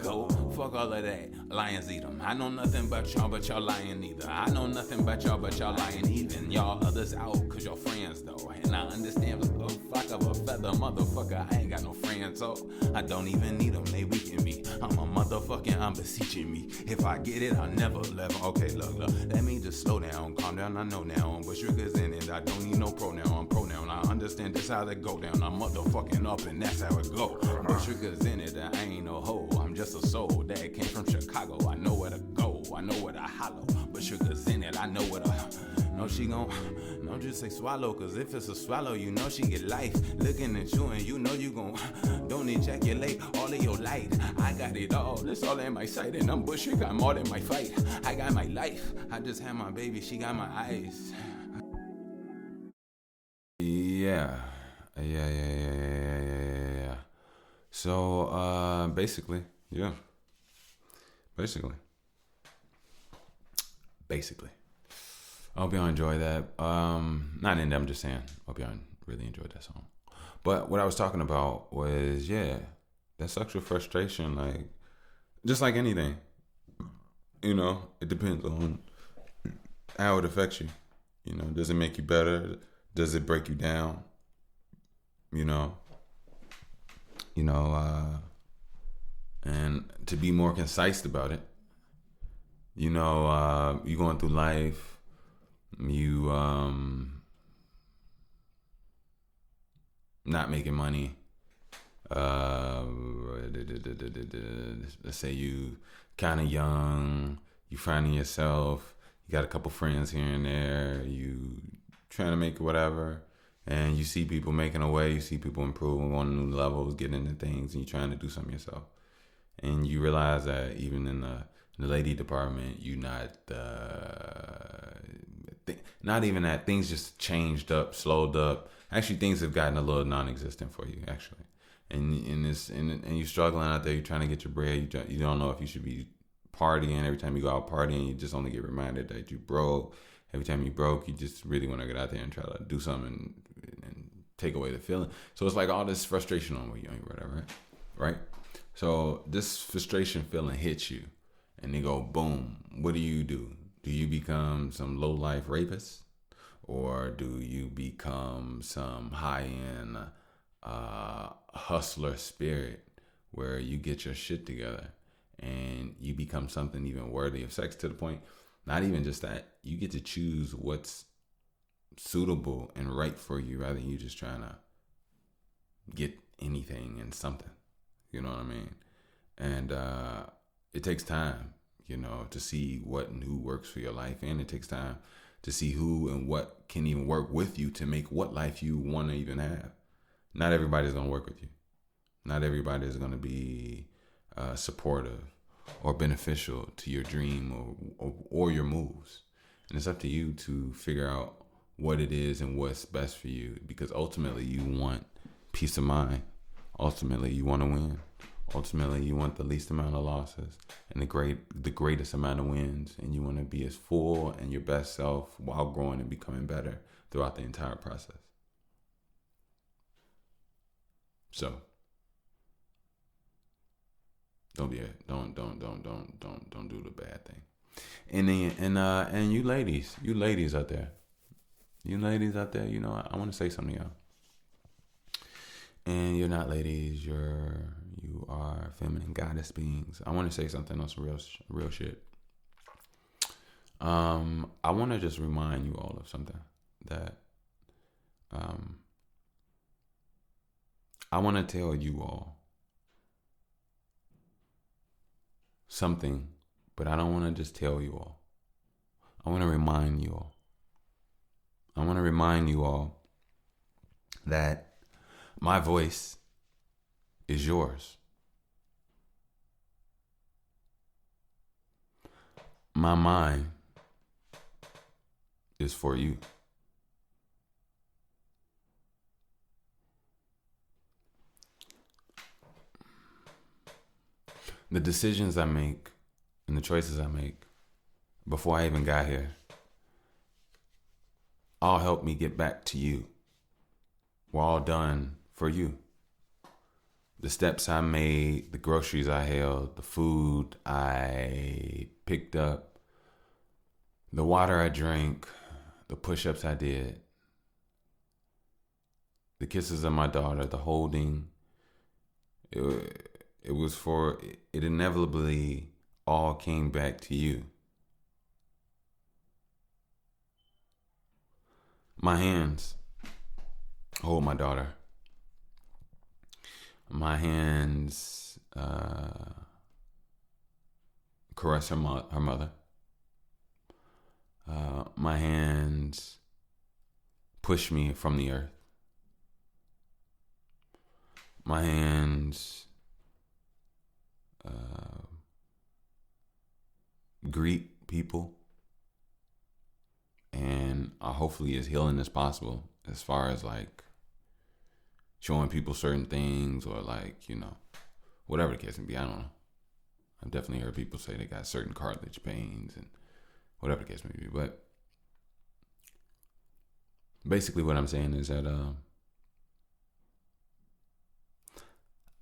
go. Fuck all of that. Lions eat them. I know nothing about y'all, but y'all lying either. I know nothing about y'all, but y'all lying even. Y'all others out, cause y'all friends though. And I understand a flock of a feather, motherfucker. I ain't got no friends, so I don't even need them. They weaken me. I'm a motherfucking, I'm beseeching me. If I get it, I'll never let them. Okay, look. That means just slow down, calm down, I know now. But sugar's in it, I don't need no pronoun. I'm pronoun. I understand this how they go down. I'm motherfucking up and that's how it go. But sugar's in it, I ain't no hoe. I'm just a soul that came from Chicago. I know where to go, I know where to hollow. But sugar's in it, I know where to. No, she gon' don't just say swallow, cause if it's a swallow, you know she get life. Looking at you and you know you gon' don't ejaculate all of your light. I got it all, that's all in my sight. And I'm Busher, got more than my fight. I got my life, I just had my baby, she got my eyes. Yeah. So, basically. I hope y'all enjoy that. Not in them, I'm just saying. Hope y'all really enjoyed that song. But what I was talking about was, that sexual frustration, like, just like anything, it depends on how it affects you. Does it make you better? Does it break you down? And to be more concise about it, you going through life, you not making money. Let's say you kind of young, you finding yourself, you got a couple friends here and there, you trying to make whatever, and you see people making a way, you see people improving on new levels, getting into things, and you're trying to do something yourself. And you realize that even in the lady department, you not even that, things just changed up, slowed up. Actually, things have gotten a little non-existent for you, actually. And you're struggling out there, you're trying to get your bread, you don't know if you should be partying. Every time you go out partying, you just only get reminded that you broke. Every time you broke, you just really want to get out there and try to do something and take away the feeling. So it's like all this frustration on you, whatever, right? So this frustration feeling hits you, and they go boom. What do? Do you become some low-life rapist, or do you become some high-end hustler spirit where you get your shit together and you become something even worthy of sex, to the point, not even just that, you get to choose what's suitable and right for you rather than you just trying to get anything and something. You know what I mean? And it takes time, to see what and who works for your life. And it takes time to see who and what can even work with you to make what life you want to even have. Not everybody's going to work with you. Not everybody is going to be supportive or beneficial to your dream or your moves. And it's up to you to figure out what it is and what's best for you, because ultimately you want peace of mind. Ultimately you want to win. Ultimately you want the least amount of losses and the greatest amount of wins, and you want to be as full and your best self while growing and becoming better throughout the entire process. So don't do the bad thing. And you ladies out there, I want to say something to y'all. And you're not ladies, you are feminine goddess beings. I want to say something on some real shit. I want to just remind you all of something that I want to tell you all something, but I don't want to just tell you all. I want to remind you all. I want to remind you all that my voice is yours. my mind is for you. The decisions I make and the choices I make before I even got here all help me get back to you. We're all done for you. The steps I made, the groceries I held, the food I picked up, the water I drank, the push-ups I did, the kisses of my daughter, the holding. It was for, it inevitably all came back to you. My hands hold my daughter. My hands caress her mother. My hands push me from the earth. My hands greet people, and hopefully as healing as possible, as far as like showing people certain things, or like, you know, whatever the case may be. I don't know. I've definitely heard people say they got certain cartilage pains and whatever the case may be. But basically what I'm saying is that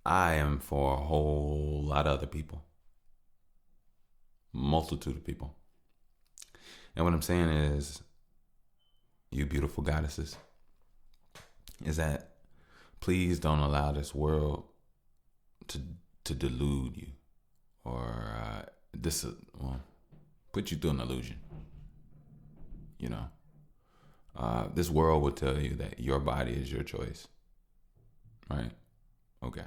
I am for a whole lot of other people. Multitude of people. And what I'm saying is, you beautiful goddesses, is that please don't allow this world to delude you, or put you through an illusion. You know, this world will tell you that your body is your choice, right? Okay.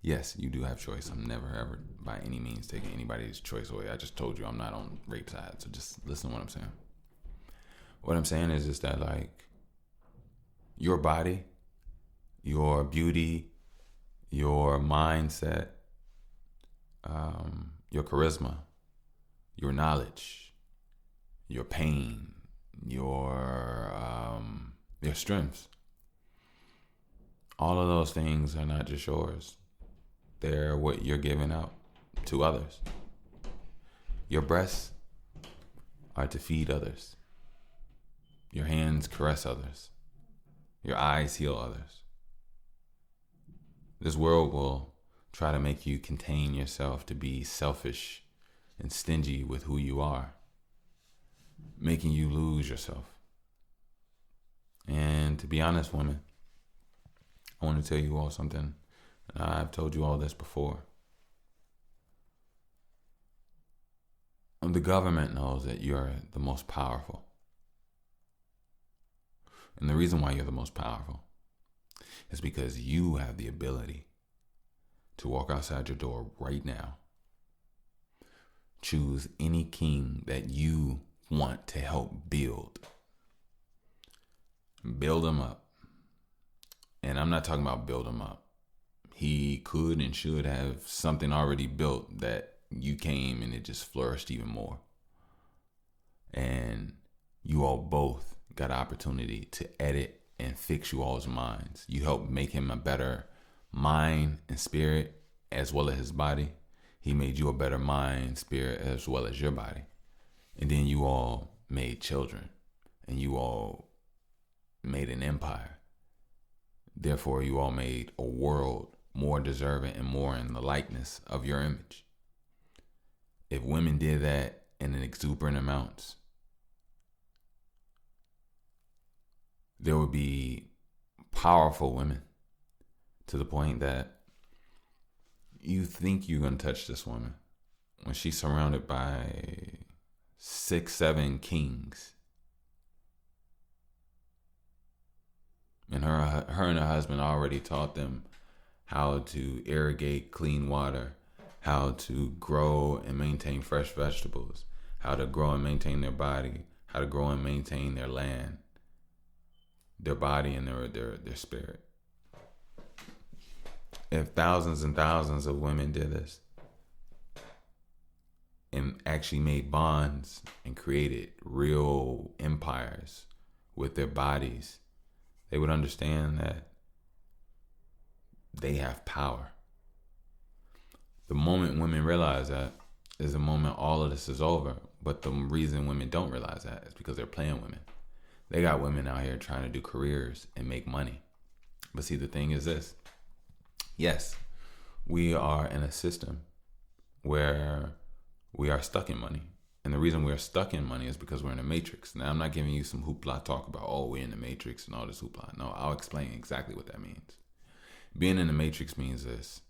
Yes, you do have choice. I'm never ever by any means taking anybody's choice away. I just told you I'm not on rape side, so just listen to what I'm saying. What I'm saying is that, like, your body, your beauty, your mindset, your charisma, your knowledge, your pain, your strengths, all of those things are not just yours. They're what you're giving out to others. Your breasts are to feed others. Your hands caress others. Your eyes heal others. This world will try to make you contain yourself, to be selfish and stingy with who you are, making you lose yourself. And to be honest, women, I want to tell you all something. I've told you all this before. The government knows that you're the most powerful. And the reason why you're the most powerful is because you have the ability to walk outside your door right now, choose any king that you want to help build them up. And I'm not talking about build them up. He could and should have something already built that you came and it just flourished even more. And you all both got an opportunity to edit and fix you all's minds. You helped make him a better mind and spirit as well as his body. He made you a better mind, spirit, as well as your body. And then you all made children, and you all made an empire. Therefore, you all made a world more deserving and more in the likeness of your image. If women did that in an exuberant amounts, there would be powerful women to the point that you think you're going to touch this woman when she's surrounded by 6, 7 kings. And her and her husband already taught them how to irrigate clean water, how to grow and maintain fresh vegetables, how to grow and maintain their body, how to grow and maintain their land, their body and their spirit. If thousands and thousands of women did this, and actually made bonds and created real empires with their bodies, they would understand that they have power. The moment women realize that is the moment all of this is over. But the reason women don't realize that is because they're playing women. They got women out here trying to do careers and make money. But see, the thing is this. Yes, we are in a system where we are stuck in money. And the reason we are stuck in money is because we're in a matrix. Now, I'm not giving you some hoopla talk about, oh, we're in the matrix and all this hoopla. No, I'll explain exactly what that means. Being in the matrix means this.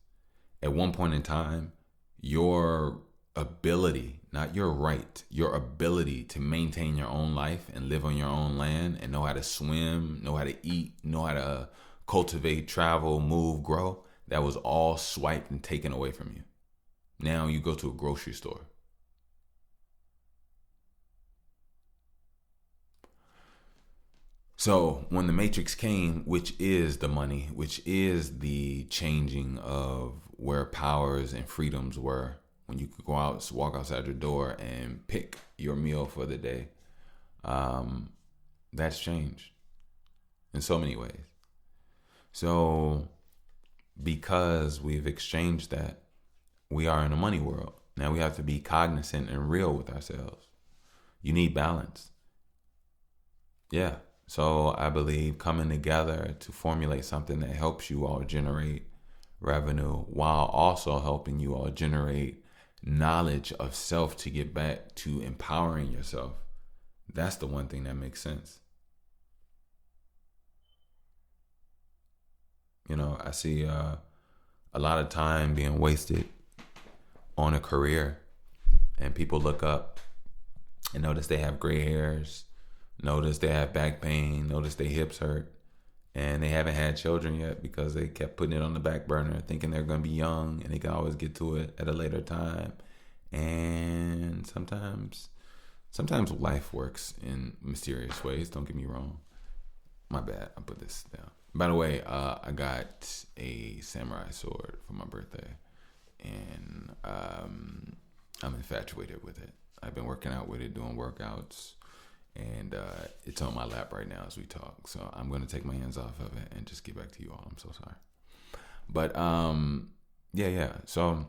At one point in time, your ability, not your right, your ability to maintain your own life and live on your own land and know how to swim, know how to eat, know how to cultivate, travel, move, grow, that was all swiped and taken away from you. Now you go to a grocery store. So when the matrix came, which is the money, which is the changing of where powers and freedoms were, when you could go out, walk outside your door and pick your meal for the day, that's changed in so many ways. So because we've exchanged that, we are in a money world. Now we have to be cognizant and real with ourselves. You need balance. Yeah. So I believe coming together to formulate something that helps you all generate revenue while also helping you all generate knowledge of self to get back to empowering yourself. That's the one thing that makes sense. You know, I see a lot of time being wasted on a career, and people look up and notice they have gray hairs, notice they have back pain, notice their hips hurt, and they haven't had children yet because they kept putting it on the back burner, thinking they're going to be young and they can always get to it at a later time. And sometimes life works in mysterious ways. Don't get me wrong. My bad. I put this down. By the way, I got a samurai sword for my birthday, and I'm infatuated with it. I've been working out with it, doing workouts, and it's on my lap right now as we talk. So I'm going to take my hands off of it and just get back to you all. I'm so sorry. But yeah. So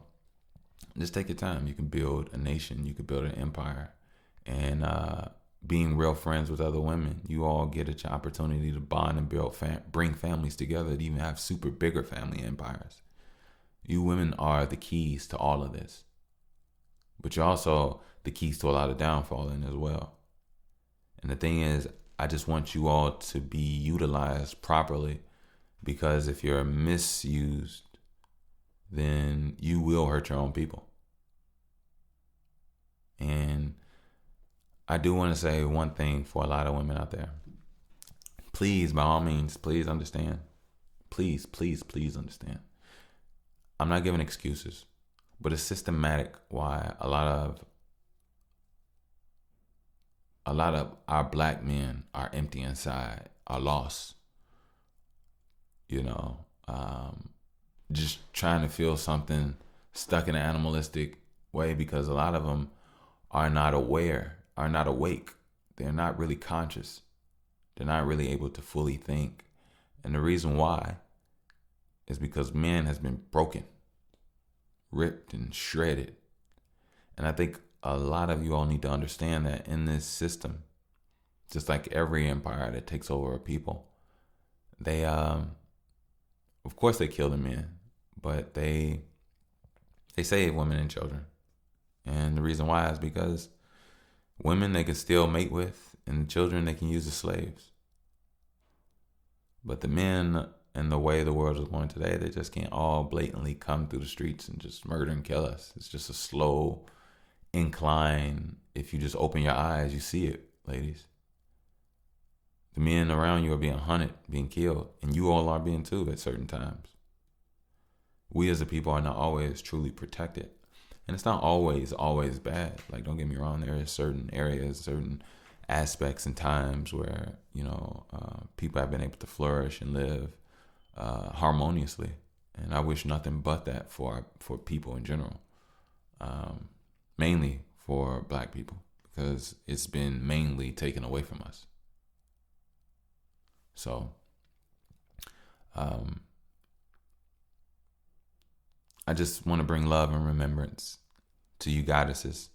just take your time. You can build a nation. You can build an empire. And being real friends with other women, you all get an opportunity to bond and bring families together to even have super bigger family empires. You women are the keys to all of this. But you're also the keys to a lot of downfall in as well. And the thing is, I just want you all to be utilized properly, because if you're misused, then you will hurt your own people. And I do want to say one thing for a lot of women out there. Please, by all means, please understand. Please understand. I'm not giving excuses, but it's systematic why a lot of our black men are empty inside, are lost. You know, just trying to feel something, stuck in an animalistic way, because a lot of them are not aware, are not awake. They're not really conscious. They're not really able to fully think. And the reason why is because man has been broken, ripped and shredded. And I think a lot of you all need to understand that in this system, just like every empire that takes over a people, they, of course they kill the men, but they save women and children. And the reason why is because women they can still mate with, and children they can use as slaves. But the men and the way the world is going today, they just can't all blatantly come through the streets and just murder and kill us. It's just a slow incline. If you just open your eyes, you see it, ladies. The men around you are being hunted, being killed, and you all are being too at certain times. We as a people are not always truly protected. And it's not always bad. Like, don't get me wrong, there are certain areas, certain aspects and times where, you know, people have been able to flourish and live harmoniously. And I wish nothing but that for people in general. mainly for black people, because it's been mainly taken away from us. So, I just want to bring love and remembrance to you goddesses,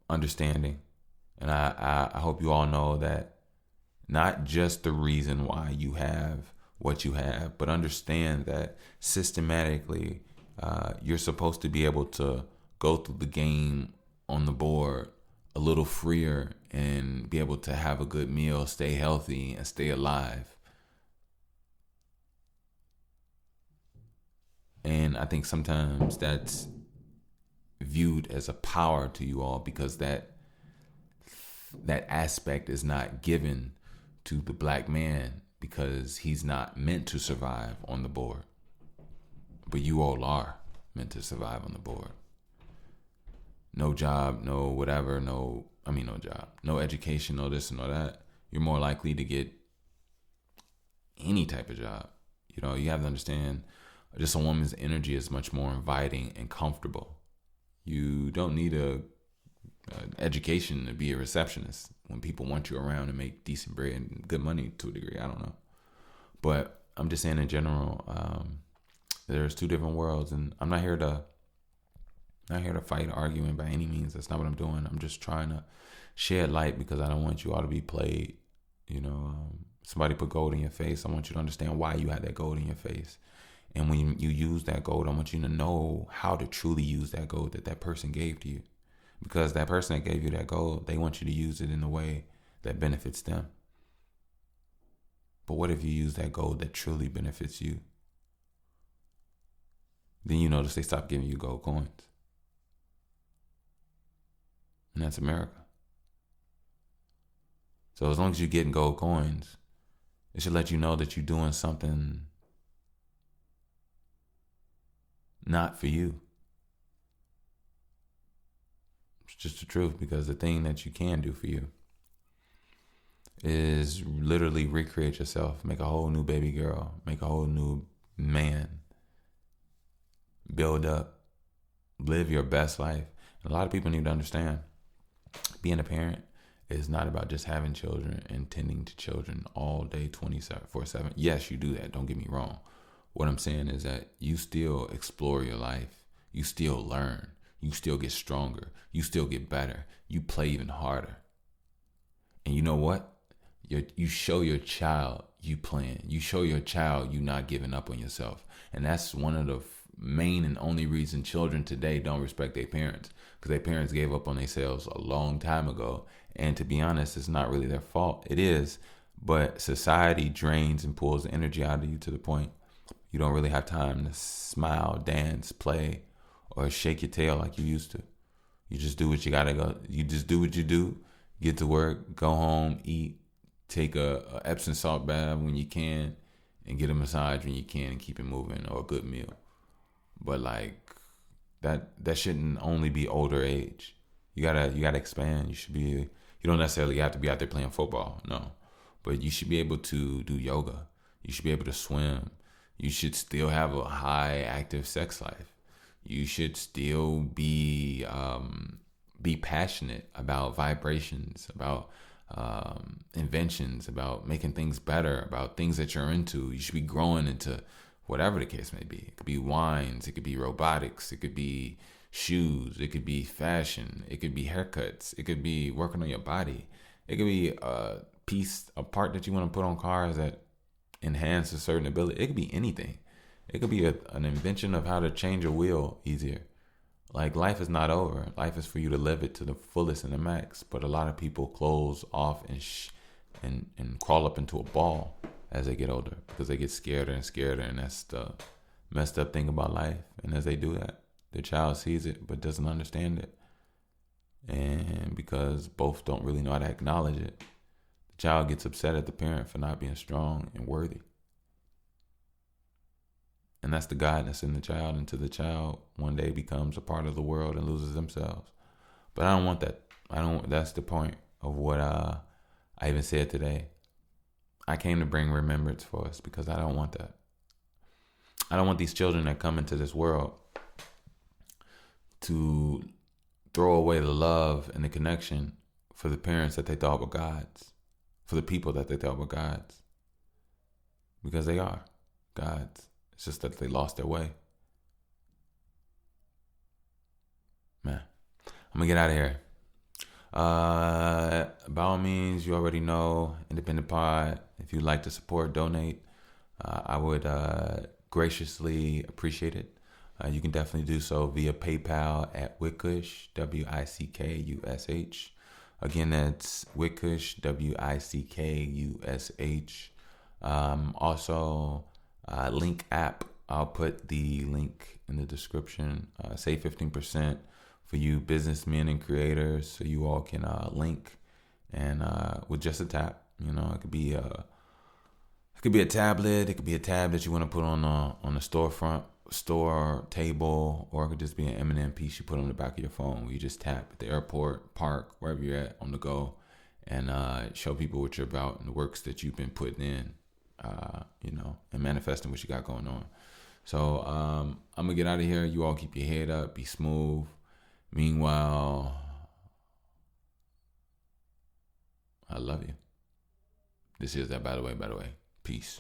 understanding. And I hope you all know that not just the reason why you have what you have, but understand that systematically you're supposed to be able to go through the game on the board a little freer and be able to have a good meal, stay healthy, and stay alive. And I think sometimes that's viewed as a power to you all, because that aspect is not given to the black man, because he's not meant to survive on the board. But you all are meant to survive on the board. No job, no whatever, no job, no education, no this and no that. You're more likely to get any type of job. You have to understand, just a woman's energy is much more inviting and comfortable. You don't need an education to be a receptionist when people want you around and make decent bread and good money to a degree. I don't know. But I'm just saying in general, there's two different worlds, and I'm not here to fight arguing by any means. That's not what I'm doing. I'm just trying to shed light, because I don't want you all to be played. Somebody put gold in your face. I want you to understand why you had that gold in your face. And when you use that gold, I want you to know how to truly use that gold that person gave to you. Because that person that gave you that gold, they want you to use it in a way that benefits them. But what if you use that gold that truly benefits you? Then you notice they stop giving you gold coins. And that's America. So as long as you're getting gold coins, it should let you know that you're doing something not for you. It's just the truth, because the thing that you can do for you is literally recreate yourself, make a whole new baby girl, make a whole new man, build up, live your best life. And a lot of people need to understand, being a parent is not about just having children and tending to children all day 24/7. Yes, you do that. Don't get me wrong. What I'm saying is that you still explore your life. You still learn. You still get stronger. You still get better. You play even harder. And you know what? You show your child you playing. You show your child you not giving up on yourself. And that's one of the main and only reason children today don't respect their parents, because their parents gave up on themselves a long time ago. And to be honest, it's not really their fault. It is, but society drains and pulls the energy out of you to the point you don't really have time to smile, dance, play, or shake your tail like you used to. You just do what you gotta go. You just do what you do. Get to work, go home, eat, take a Epsom salt bath when you can, and get a massage when you can, and keep it moving, or a good meal. But like that shouldn't only be older age. You gotta expand. You don't necessarily have to be out there playing football, no. But you should be able to do yoga. You should be able to swim. You should still have a high active sex life. You should still be passionate about vibrations, about inventions, about making things better, about things that you're into. You should be growing into whatever the case may be. It could be wines, it could be robotics, it could be shoes, it could be fashion, it could be haircuts, it could be working on your body, it could be a part that you want to put on cars that enhance a certain ability. It could be anything. It could be an invention of how to change a wheel easier. Like, life is not over. Life is for you to live it to the fullest and the max. But a lot of people close off and crawl up into a ball as they get older, because they get scared and scared, and that's the messed up thing about life. And as they do that, the child sees it but doesn't understand it. And because both don't really know how to acknowledge it, the child gets upset at the parent for not being strong and worthy. And that's the God that's in the child, until the child one day becomes a part of the world and loses themselves. But I don't want that. That's the point of what I even said today. I came to bring remembrance for us, because I don't want that. I don't want these children that come into this world to throw away the love and the connection for the parents that they thought were gods, for the people that they thought were gods. Because they are gods. It's just that they lost their way. Man, I'm going to get out of here. By all means, you already know, Independent Pod. If you'd like to support, donate, I would graciously appreciate it. You can definitely do so via PayPal at Wickush, Wickush. Again, that's Wickush, Wickush. Also, Link app. I'll put the link in the description. Save 15% for you businessmen and creators, so you all can link and with just a tap. It could be a tablet. It could be a tab that you want to put on the storefront, store table, or it could just be an Eminem piece you put on the back of your phone where you just tap at the airport, park, wherever you're at on the go, and show people what you're about and the works that you've been putting in, and manifesting what you got going on. So I'm gonna get out of here. You all keep your head up, be smooth. Meanwhile, I love you. This is that by the way. Peace.